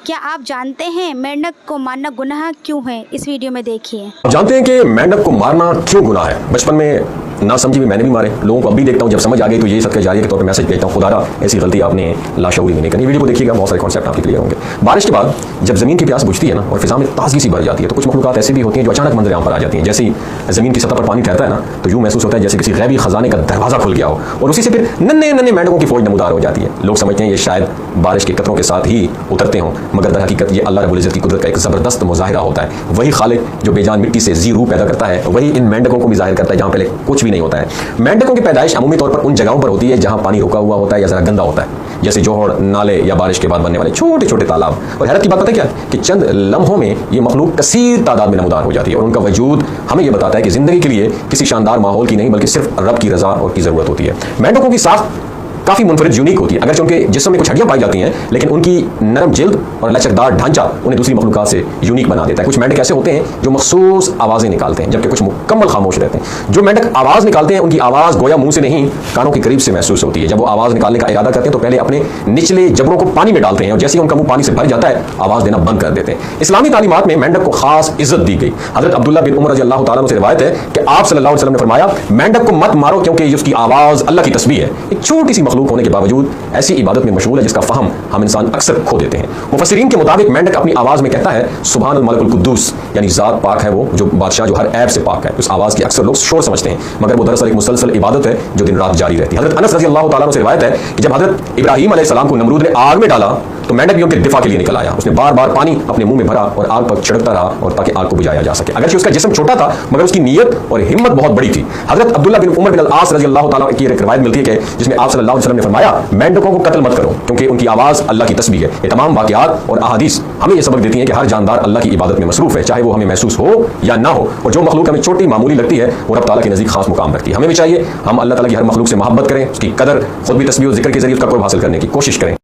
کیا آپ جانتے ہیں مینڈک کو مارنا گناہ کیوں ہے؟ اس ویڈیو میں دیکھیے۔ جانتے ہیں کہ مینڈک کو مارنا کیوں گناہ ہے؟ بچپن میں نہ سمجھی بھی میں نے بھی مارے، لوگوں کو اب بھی دیکھتا ہوں، جب سمجھ آ گئی تو یہی صدقہ جاریہ کے طور پہ میسج بھیجتا ہوں، خدا را ایسی غلطی آپ نے لاشعوری میں نہیں کرنی۔ ویڈیو کو دیکھیے گا، بہت سارے کانسیپٹ آپ کے کلیئر ہوں گے۔ بارش کے بعد جب زمین کی پیاس بجھتی ہے نا اور فضا میں تازگی سی بڑھ جاتی ہے تو کچھ مخلوقات ایسی بھی ہوتی ہیں جو اچانک منظر عام پر آ جاتی ہیں۔ جیسے زمین کی سطح پر پانی ٹھہرتا ہے نا تو یوں محسوس ہوتا ہے جیسے کسی غیبی خزانے کا دروازہ کھل گیا ہو، اور اسی سے پھر ننھے ننھے مینڈکوں کی فوج نمودار ہو جاتی ہے۔ لوگ سمجھتے ہیں یہ شاید بارش کے قطروں کے ساتھ ہی اترتے ہوں، مگر در حقیقت یہ اللہ رب العزت کی قدرت کا ایک زبردست مظاہرہ ہوتا ہے۔ وہی خالق جو بے جان مٹی سے روح پیدا کرتا ہے وہی ان مینڈکوں کو بھی ظاہر کرتا ہے جہاں پہلے کچھ بھی نہیں ہوتا ہے۔ مینڈکوں کی پیدائش عمومی طور پر ان جگہوں پر ہوتی ہے جہاں پانی رکا ہوا ہوتا ہے یا ذرا گندا ہوتا ہے، جیسے جوہڑ، نالے یا بارش کے بعد بننے والے چھوٹے چھوٹے تالاب۔ اور حیرت کی بات پتہ کیا ہے کہ چند لمحوں میں یہ مخلوق کثیر تعداد میں نمودار ہو جاتی ہے، اور ان کا وجود ہمیں یہ بتاتا ہے کہ زندگی کے لیے کسی شاندار ماحول کی نہیں بلکہ صرف رب کی رضا اور کی ضرورت ہوتی ہے۔ مینڈکوں کی ساخت کافی منفرد یونیک ہوتی ہے، اگرچہ ان کے جسم میں کچھ ہڈیاں پائی جاتی ہیں لیکن ان کی نرم جلد اور لچکدار ڈھانچہ انہیں دوسری مخلوقات سے یونیک بنا دیتا ہے۔ کچھ مینڈک ایسے ہوتے ہیں جو مخصوص آوازیں نکالتے ہیں جبکہ کچھ مکمل خاموش رہتے ہیں۔ جو مینڈک آواز نکالتے ہیں ان کی آواز گویا منہ سے نہیں کانوں کے قریب سے محسوس ہوتی ہے۔ جب وہ آواز نکالنے کا ارادہ کرتے ہیں تو پہلے اپنے نچلے جبڑوں کو پانی میں ڈالتے ہیں اور جیسے ہی ان کا منہ پانی سے بھر جاتا ہے آواز دینا بند کر دیتے ہیں۔ اسلامی تعلیمات میں مینڈک کو خاص عزت دی گئی۔ حضرت عبداللہ بن عمر رضی اللہ تعالیٰ عنہ سے روایت ہے کہ آپ صلی اللہ علیہ وسلم نے فرمایا مینڈک کو مت مارو کیونکہ اس کی آواز اللہ کی تسبیح ہے۔ ایک چھوٹی سی مخلوق ہونے کے باوجود ایسی عبادت میں مشغول ہے جس کا فہم ہم انسان اکثر کھو دیتے ہیں۔ مفسرین کے مطابق مینڈک اپنی آواز میں کہتا ہے سبحان الملک القدوس، یعنی ذات پاک ہے وہ جو بادشاہ جو ہر عیب سے پاک ہے۔ اس آواز کی اکثر لوگ شور سمجھتے ہیں مگر وہ دراصل ایک مسلسل عبادت ہے جو دن رات جاری رہتی ہے۔ حضرت انس رضی اللہ تعالیٰ عنہ سے روایت ہے کہ جب حضرت ابراہیم علیہ السلام کو نمرود نے آگ میں ڈالا تو مینڈک بھی ان کے دفاع کے لیے نکل آیا۔ اس نے بار بار پانی اپنے منہ میں بھرا اور آگ پر چھڑکتا رہا اور تاکہ آگ کو بجھایا جا سکے۔ اگرچہ اس کا جسم چھوٹا تھا مگر اس کی نیت اور ہمت بہت بڑی تھی۔ حضرت عبداللہ بن عمر بن العاص رضی اللہ تعالیٰ کی ایک روایت ملتی ہے کہ جس میں آپ صلی اللہ علیہ وسلم نے فرمایا مینڈکوں کو قتل مت کرو کیونکہ ان کی آواز اللہ کی تسبیح ہے۔ یہ تمام واقعات اور احادیث ہمیں یہ سبق دیتی ہیں کہ ہر جاندار اللہ کی عبادت میں مصروف ہے، چاہے وہ ہمیں محسوس ہو یا نہ ہو، اور جو مخلوق ہمیں چھوٹی معمولی لگتی ہے وہ رب تعالیٰ کے نزدیک خاص مقام رکھتی ہے۔ ہمیں بھی چاہیے ہم اللہ تعالیٰ کی ہر مخلوق سے محبت کریں، اس کی قدر خود بھی تسبیح و ذکر کے ذریعے اس کا قرب حاصل کرنے کی کوشش کریں۔